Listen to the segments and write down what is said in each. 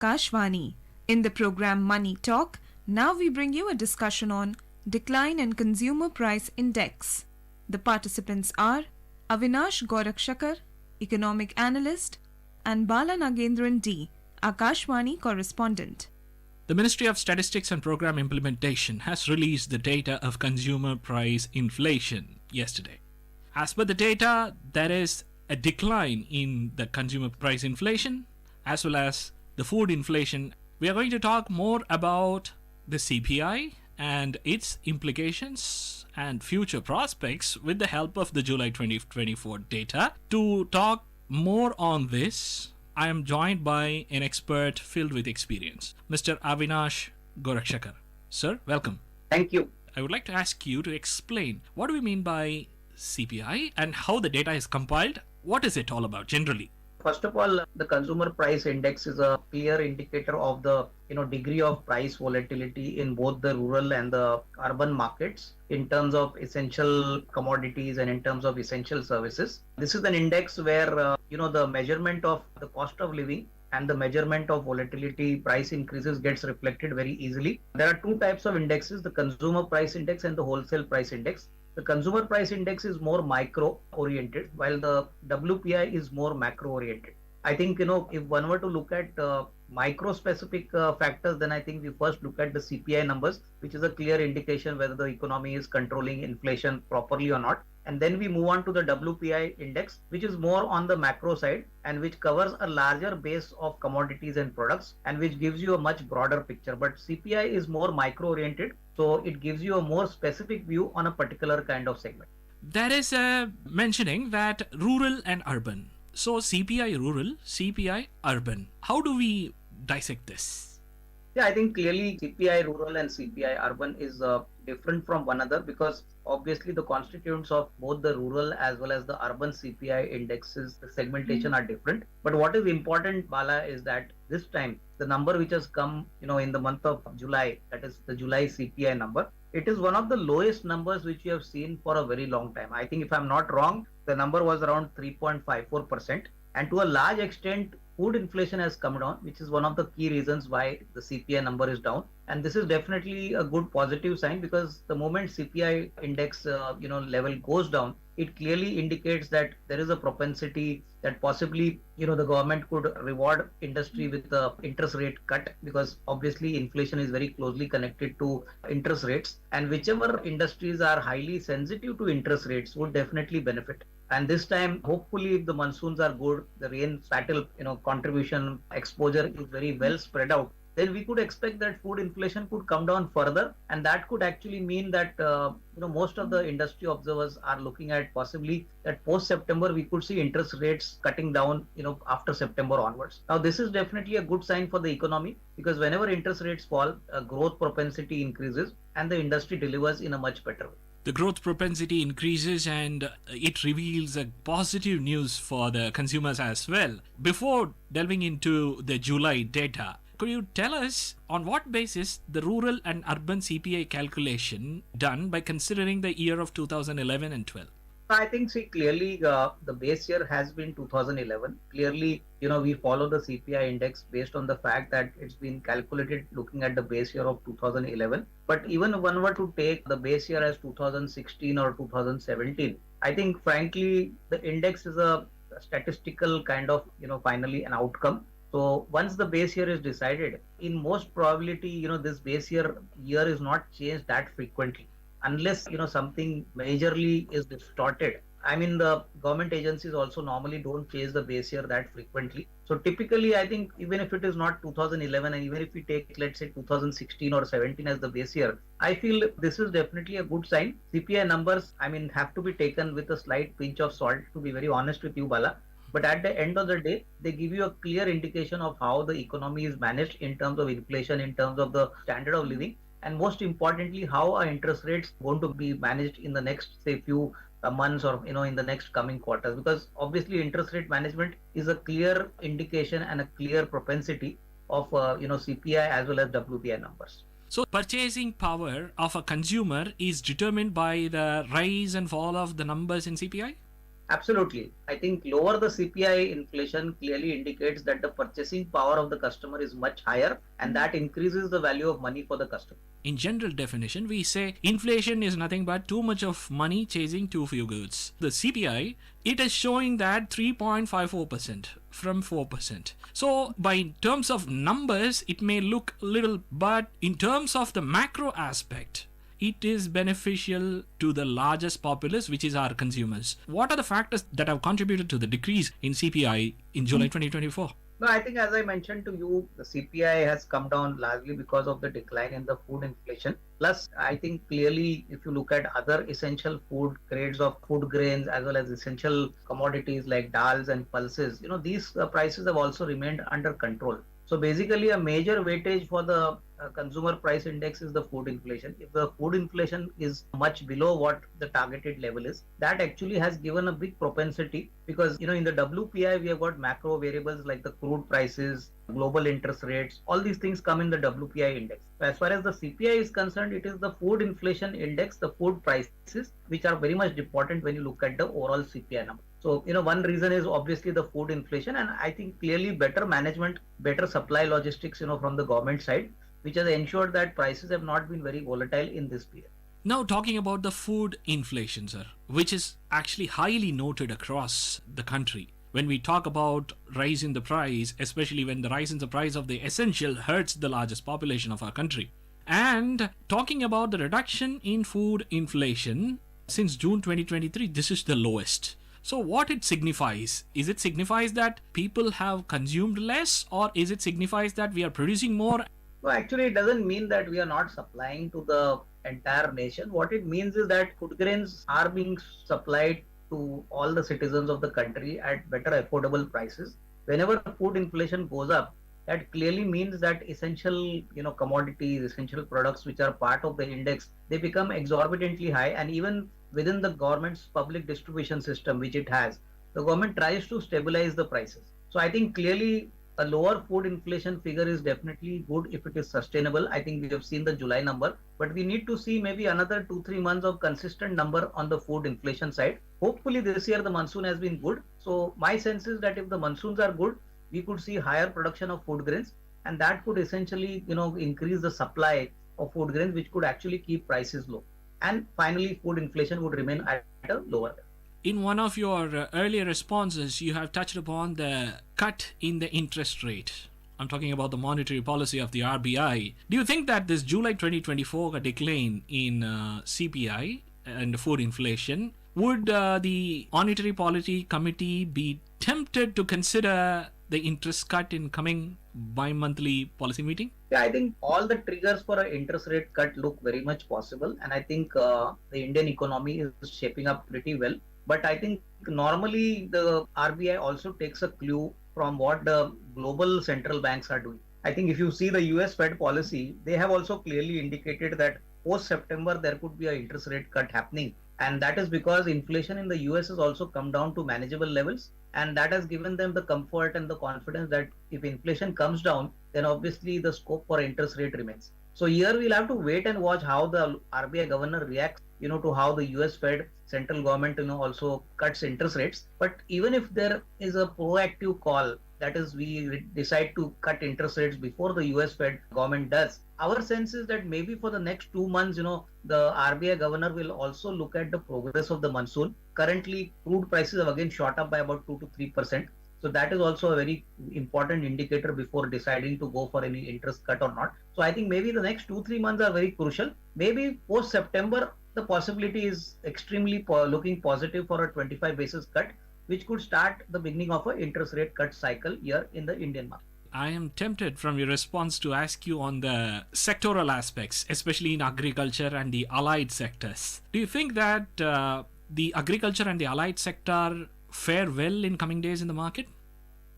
Akashvani. In the program Money Talk, now we bring you a discussion on Decline in Consumer Price Index. The participants are Avinash Gorakshakar, Economic Analyst, and Balanagendran D, Akashvani Correspondent. The Ministry of Statistics and Program Implementation has released the data of consumer price inflation yesterday. As per the data, there is a decline in the consumer price inflation as well as the food inflation. We are going to talk more about the CPI and its implications and future prospects with the help of the July 2024 data. To talk more on this, I am joined by an expert filled with experience, Mr. Avinash Gorakshakar. Sir, welcome. Thank you. I would like to ask you to explain what do we mean by CPI and how the data is compiled. What is it all about generally? First of all, the consumer price index is a clear indicator of the degree of price volatility in both the rural and the urban markets in terms of essential commodities and in terms of essential services. This is an index where the measurement of the cost of living and the measurement of volatility price increases gets reflected very easily. There are two types of indexes, the consumer price index and the wholesale price index. The consumer price index is more micro oriented while the WPI is more macro oriented. I think, if one were to look at micro specific factors, then I think we first look at the CPI numbers, which is a clear indication whether the economy is controlling inflation properly or not. And then we move on to the WPI index, which is more on the macro side and which covers a larger base of commodities and products and which gives you a much broader picture. But CPI is more micro oriented, so it gives you a more specific view on a particular kind of segment. There is a mentioning that rural and urban. So CPI rural, CPI urban. How do we dissect this? Yeah, I think clearly CPI rural and CPI urban is different from one another because obviously the constituents of both the rural as well as the urban CPI indexes, the segmentation are different. But what is important, Bala, is that this time the number which has come, in the month of July, that is the July CPI number, it is one of the lowest numbers which we have seen for a very long time. I think if I'm not wrong, the number was around 3.54%. And to a large extent, food inflation has come down, which is one of the key reasons why the CPI number is down. And this is definitely a good positive sign because the moment CPI index, level goes down, it clearly indicates that there is a propensity that possibly, the government could reward industry with the interest rate cut because obviously inflation is very closely connected to interest rates. And whichever industries are highly sensitive to interest rates would definitely benefit. And this time, hopefully, if the monsoons are good, the rain battle, contribution exposure is very well spread out, then we could expect that food inflation could come down further. And that could actually mean that, most of the industry observers are looking at possibly that post-September, we could see interest rates cutting down, after September onwards. Now, this is definitely a good sign for the economy because whenever interest rates fall, growth propensity increases and the industry delivers in a much better way. The growth propensity increases and it reveals a positive news for the consumers as well. Before delving into the July data, could you tell us on what basis the rural and urban CPI calculation done by considering the year of 2011 and 12? I think, clearly the base year has been 2011. Clearly, we follow the CPI index based on the fact that it's been calculated looking at the base year of 2011. But even if one were to take the base year as 2016 or 2017, I think, frankly, the index is a statistical kind of, finally an outcome. So once the base year is decided, in most probability, this base year is not changed that frequently. Unless, something majorly is distorted. I mean, the government agencies also normally don't change the base year that frequently. So typically, I think even if it is not 2011 and even if we take, let's say, 2016 or 17 as the base year, I feel this is definitely a good sign. CPI numbers, have to be taken with a slight pinch of salt, to be very honest with you, Bala. But at the end of the day, they give you a clear indication of how the economy is managed in terms of inflation, in terms of the standard of living. And most importantly, how are interest rates going to be managed in the next, say, few months or, in the next coming quarters? Because obviously interest rate management is a clear indication and a clear propensity of, CPI as well as WPI numbers. So purchasing power of a consumer is determined by the rise and fall of the numbers in CPI? Absolutely. I think lower the CPI inflation clearly indicates that the purchasing power of the customer is much higher, and that increases the value of money for the customer. In general definition, we say inflation is nothing but too much of money chasing too few goods. The CPI, it is showing that 3.54% from 4%. So by terms of numbers, it may look little, but in terms of the macro aspect, it is beneficial to the largest populace, which is our consumers. What are the factors that have contributed to the decrease in CPI in July 2024? No, I think as I mentioned to you, the CPI has come down largely because of the decline in the food inflation. Plus, I think clearly if you look at other essential food grades of food grains as well as essential commodities like dals and pulses, these prices have also remained under control. So basically a major weightage for the consumer price index is the food inflation. If the food inflation is much below what the targeted level is, that actually has given a big propensity because, in the WPI, we have got macro variables like the crude prices, global interest rates, all these things come in the WPI index. As far as the CPI is concerned, it is the food inflation index, the food prices, which are very much important when you look at the overall CPI number. So, one reason is obviously the food inflation, and I think clearly better management, better supply logistics, from the government side, which has ensured that prices have not been very volatile in this period. Now, talking about the food inflation, sir, which is actually highly noted across the country. When we talk about rise in the price, especially when the rise in the price of the essential hurts the largest population of our country. And talking about the reduction in food inflation since June 2023, this is the lowest. So what it signifies? Is it signifies that people have consumed less, or is it signifies that we are producing more? No, actually, it doesn't mean that we are not supplying to the entire nation. What it means is that food grains are being supplied to all the citizens of the country at better affordable prices. Whenever food inflation goes up, that clearly means that essential, commodities, essential products which are part of the index, they become exorbitantly high. And even within the government's public distribution system, which it has, the government tries to stabilize the prices. So I think clearly a lower food inflation figure is definitely good if it is sustainable. I think we have seen the July number, but we need to see maybe another 2-3 months of consistent number on the food inflation side. Hopefully this year the monsoon has been good. So my sense is that if the monsoons are good, we could see higher production of food grains, and that could essentially, increase the supply of food grains, which could actually keep prices low. And finally, food inflation would remain at a lower level. In one of your earlier responses, you have touched upon the cut in the interest rate. I'm talking about the monetary policy of the RBI. Do you think that this July 2024 decline in CPI and food inflation, would the Monetary Policy Committee be tempted to consider the interest cut in coming bi-monthly policy meeting? Yeah, I think all the triggers for an interest rate cut look very much possible. And I think the Indian economy is shaping up pretty well. But I think normally the RBI also takes a clue from what the global central banks are doing. I think if you see the US Fed policy, they have also clearly indicated that post-September there could be an interest rate cut happening. And that is because inflation in the US has also come down to manageable levels. And that has given them the comfort and the confidence that if inflation comes down, then obviously the scope for interest rate remains. So here we'll have to wait and watch how the RBI governor reacts, to how the US Fed central government, also cuts interest rates. But even if there is a proactive call, that is, we decide to cut interest rates before the US Fed government does, our sense is that maybe for the next 2 months, the RBI governor will also look at the progress of the monsoon. Currently, crude prices have again shot up by about 2 to 3%. So that is also a very important indicator before deciding to go for any interest cut or not. So I think maybe the next 2-3 months are very crucial. Maybe post September, the possibility is extremely looking positive for a 25 basis cut, which could start the beginning of an interest rate cut cycle here in the Indian market. I am tempted from your response to ask you on the sectoral aspects, especially in agriculture and the allied sectors. Do you think that the agriculture and the allied sector fare well in coming days in the market?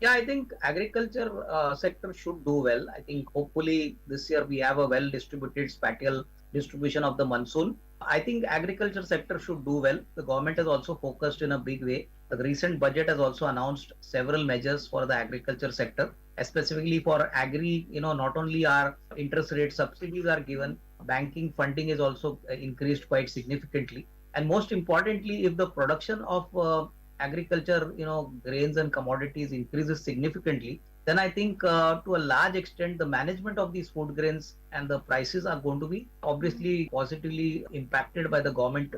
Yeah, I think agriculture sector should do well. I think hopefully this year we have a well distributed spatial distribution of the monsoon. I think agriculture sector should do well. The government has also focused in a big way. The recent budget has also announced several measures for the agriculture sector, specifically for agri. Not only are interest rate subsidies are given, banking funding is also increased quite significantly. And most importantly, if the production of agriculture, grains and commodities increases significantly, then I think to a large extent the management of these food grains and the prices are going to be obviously positively impacted by the government,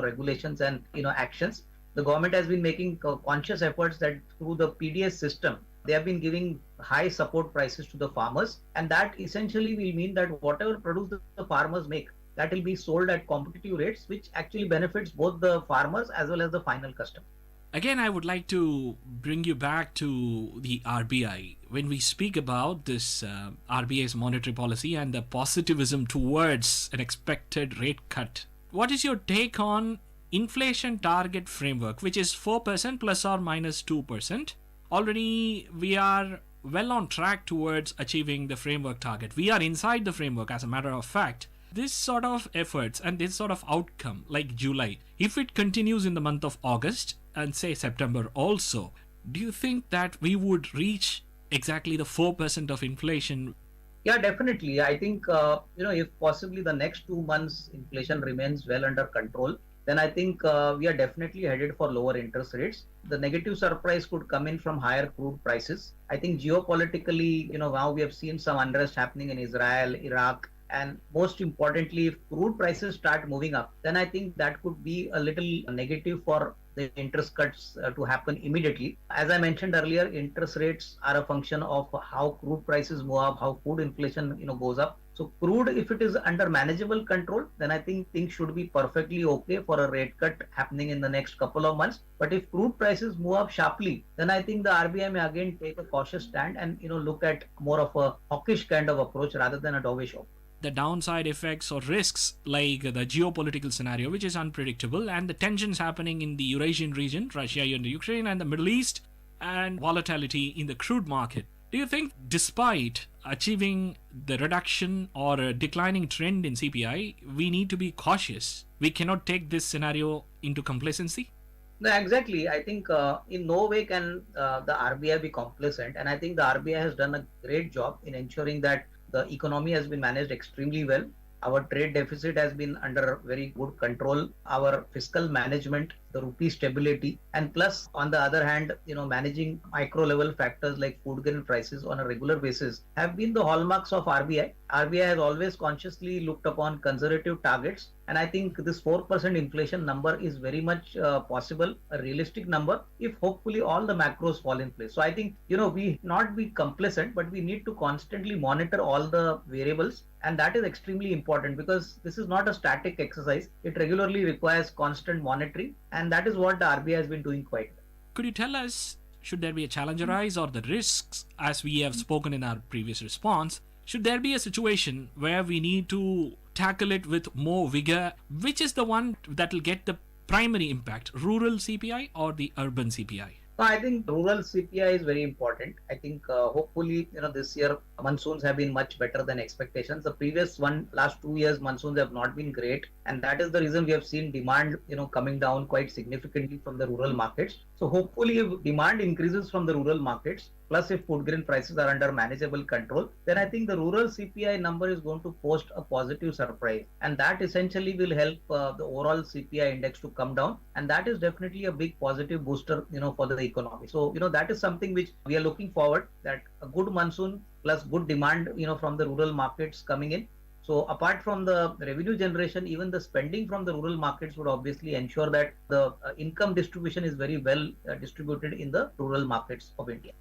regulations and actions. The government has been making conscious efforts that through the PDS system they have been giving high support prices to the farmers, and that essentially will mean that whatever produce the farmers make, that will be sold at competitive rates, which actually benefits both the farmers as well as the final customer. Again, I would like to bring you back to the RBI. When we speak about this RBI's monetary policy and the positivism towards an expected rate cut, what is your take on inflation target framework, which is 4% plus or minus 2%? Already we are well on track towards achieving the framework target. We are inside the framework, as a matter of fact. This sort of efforts and this sort of outcome, like July, if it continues in the month of August and say September also, do you think that we would reach exactly the 4% of inflation? Yeah, definitely. I think, if possibly the next 2 months inflation remains well under control, then I think we are definitely headed for lower interest rates. The negative surprise could come in from higher crude prices. I think geopolitically, now we have seen some unrest happening in Israel, Iraq, and most importantly, if crude prices start moving up, then I think that could be a little negative for the interest cuts to happen immediately. As I mentioned earlier, interest rates are a function of how crude prices move up, how food inflation goes up. So crude, if it is under manageable control, then I think things should be perfectly okay for a rate cut happening in the next couple of months. But if crude prices move up sharply, then I think the RBI may again take a cautious stand and look at more of a hawkish kind of approach rather than a dovish approach. The downside effects or risks like the geopolitical scenario, which is unpredictable, and the tensions happening in the Eurasian region, Russia and Ukraine and the Middle East, and volatility in the crude market. Do you think despite achieving the reduction or a declining trend in CPI, we need to be cautious? We cannot take this scenario into complacency? No, exactly. I think in no way can the RBI be complacent. And I think the RBI has done a great job in ensuring that the economy has been managed extremely well. Our trade deficit has been under very good control. Our fiscal management, the rupee stability, and plus on the other hand, managing micro level factors like food grain prices on a regular basis have been the hallmarks of RBI. RBI has always consciously looked upon conservative targets, and I think this 4% inflation number is very much possible, a realistic number, if hopefully all the macros fall in place. So I think, we not be complacent, but we need to constantly monitor all the variables. And that is extremely important because this is not a static exercise. It regularly requires constant monitoring. And that is what the RBI has been doing quite well. Could you tell us, should there be a challenge arise or the risks, as we have spoken in our previous response, should there be a situation where we need to tackle it with more vigor? Which is the one that will get the primary impact, rural CPI or the urban CPI? I think rural CPI is very important. I think hopefully, this year monsoons have been much better than expectations. The previous last 2 years, monsoons have not been great. And that is the reason we have seen demand, coming down quite significantly from the rural markets. So hopefully if demand increases from the rural markets, plus if food grain prices are under manageable control, then I think the rural CPI number is going to post a positive surprise. And that essentially will help the overall CPI index to come down. And that is definitely a big positive booster, for the economy. So, that is something which we are looking forward, that a good monsoon plus good demand, from the rural markets coming in. So apart from the revenue generation, even the spending from the rural markets would obviously ensure that the income distribution is very well distributed in the rural markets of India.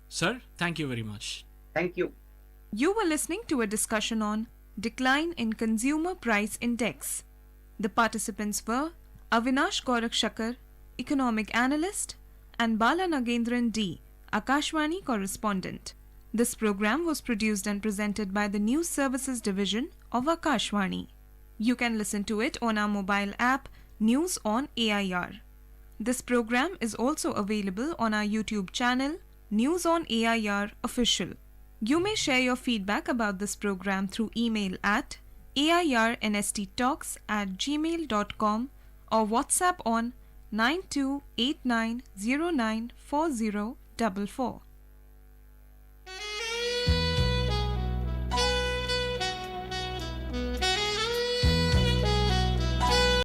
Sir, thank you very much. Thank you. You were listening to a discussion on Decline in Consumer Price Index. The participants were Avinash Gorakshakar, Economic Analyst, and Balanagendran D, Akashvani Correspondent. This program was produced and presented by the News Services Division of Akashvani. You can listen to it on our mobile app News on AIR. This program is also available on our YouTube channel News on AIR Official. You may share your feedback about this program through email at airnsttalks@gmail.com or WhatsApp on 9289094044.